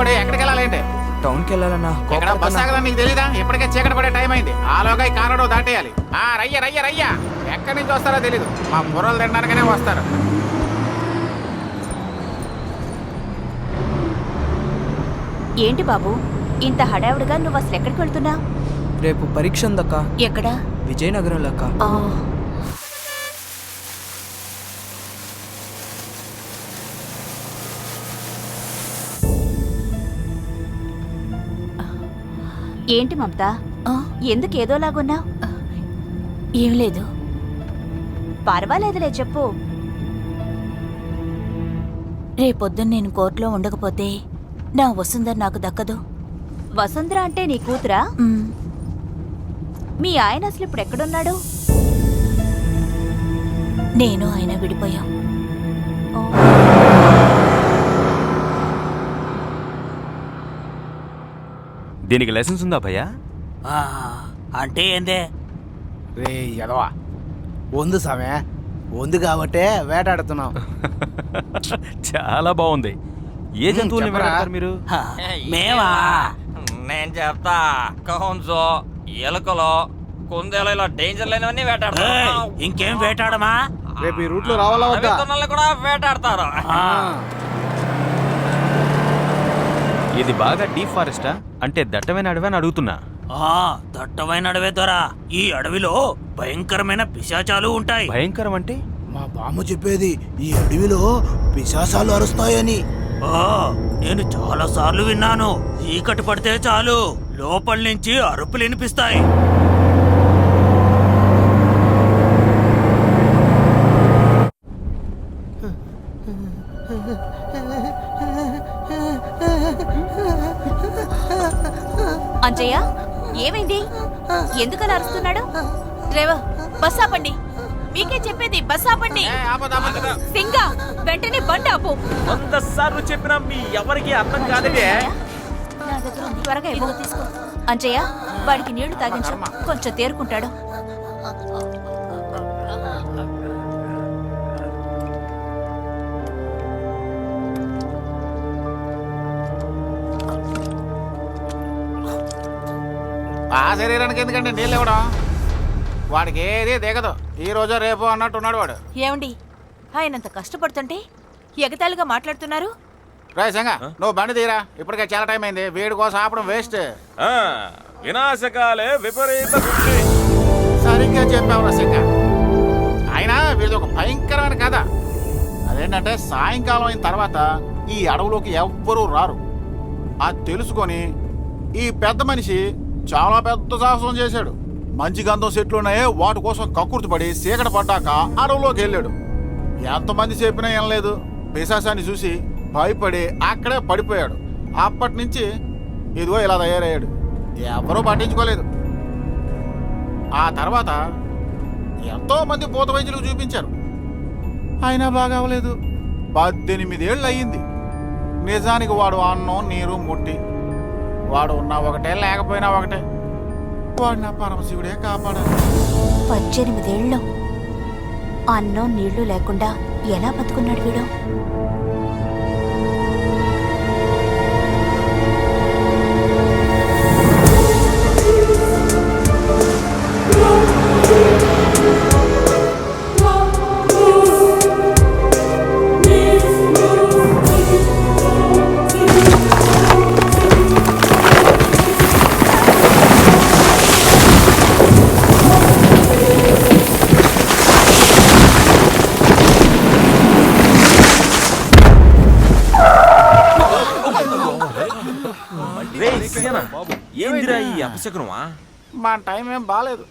హడావుడి ఎక్కడికి వెళ్ళాలంటే టౌన్కి వెళ్ళాలన్నా. ఇక్కడ బస్ ఆగదని నీకు తెలీదా? ఇప్పటికే చీకటి పడే టైం అయింది. ఆలోగా ఈ కారడో దాటేయాలి. రయ్య ఎక్కడి నుంచి వస్తారో తెలీదు. మా బుర్రలు తినడానికనే వస్తారు. ఏంటి బాబు ఇంత హడావుడిగా నువ్వు అసలు ఎక్కడికి వెళ్తున్నా? రేపు పరీక్ష ఉందక్క. ఎక్కడా? విజయనగరంలో అక్క. ఏంటి మమత, ఎందుకు ఏదోలాగున్నా? ఏం లేదు. పర్వాలేదులే చెప్పు. రేపొద్దున నేను కోర్టులో ఉండకపోతే నా వసుంధర నాకు దక్కదు. వసుంధర అంటే నీ కూతురా? మీ ఆయన అసలు ఇప్పుడు ఎక్కడున్నాడు? నేను ఆయన విడిపోయాం. దీనికి లైసెన్స్ ఉందా భయ్యా? అంటే ఏందే? రే ఎదవా, ఉంది సమయ ఉంది కాబట్టే వేటాడుతున్నాం. చాలా బాగుంది. ఏ జంతువుల్ని వేటాడతారు మీరు? మేమా? నేను చెప్తా. కౌన్సో, ఎలుకలో, కుందేలు ఇలా డేంజర్ లేనివన్నీ వేటాడతారు. ఇంకేం వేటాడమా? రేపు ఈ రూట్ లో రావాలా వద్దా? కూడా వేటాడతారు. ఇది బాగా డీప్ ఫారెస్టా? అంటే దట్టమైన అడవి అని అడుగుతున్నా. దట్టమైన అడవే దొరా. ఈ అడవిలో భయంకరమైన పిశాచాలు ఉంటాయి. భయంకరం అంటే? మా బామ్మ చెప్పేది ఈ అడవిలో పిశాచాలు అరుస్తాయని. నేను చాలా సార్లు విన్నాను. చీకటి పడితే చాలు లోపల నుంచి అరుపులు వినిపిస్తాయి. అంజయ్య, ఏమైంది? ఎందుకలా అరుస్తున్నాడు? డ్రైవర్, బస్ ఆపండి. మీకే చెప్పేది, బస్ ఆపండి. సింగా, వెంటనే బండి ఆపు. 100 సార్లు చెప్పినా మీ ఎవరికి అర్థం కాదే. నా దగ్గర ఉంది. త్వరగా ఇవ్వు. తీసుకో. అంజయ్య, వాడికి నీళ్లు తాగించు, కొంచెం తేరుకుంటాడు. ఆ శరీరానికి ఎందుకంటే నీళ్ళు ఇవ్వడం? వాడికి ఏది దిగదు. ఈ రోజు రేపు అన్నట్టు ఉన్నాడు వాడు. ఏమండి, ఆయనంత కష్టపడుతుంటే ఎగతాళిగా మాట్లాడుతున్నారు? రాయసంగా నువ్వు బండి తీరా. ఇప్పటికే చాలా టైం అయింది. వీడి కోసం ఆపడం వేస్ట్. వినాశకాలే విపరీత బుద్ధి. సరిగ్గా చెప్పావు రసింగ. అయినా వీడిది ఒక భయంకరమైన కథ. అదేంటంటే సాయంకాలం అయిన తర్వాత ఈ అడవులోకి ఎవ్వరూ రారు. అది తెలుసుకొని ఈ పెద్ద మనిషి చాలా పెద్ద సాహసం చేశాడు. మంచి గంధం చెట్లు ఉన్నాయే, వాటి కోసం కక్కుర్తి పడి చీకటి పడ్డాక అడవులోకి వెళ్ళాడు. ఎంతమంది చెప్పినా ఏం లేదు. పిశాచాన్ని చూసి భయపడి అక్కడే పడిపోయాడు. అప్పటి నుంచి ఇదిగో ఇలా తయారయ్యాడు. ఎవరూ పట్టించుకోలేదు. ఆ తర్వాత ఎంతో మంది భూత వైద్యులకు చూపించారు, అయినా బాగా అవ్వలేదు. 18 ఏళ్ళు అయ్యింది. నిజానికి వాడు అన్నం నీరు ముట్టి, వాడు ఉన్నా ఒకటే లేకపోయినా ఒకటే. వాడు నా పరమశివుడే కాపాడాలి. 18 ఏళ్ళు అన్నం నీళ్లు లేకుండా ఎలా బతుకున్నాడు వీడు? ఏందిరా ఈ అపశకునమా? మా టైం ఏం బాలేదు.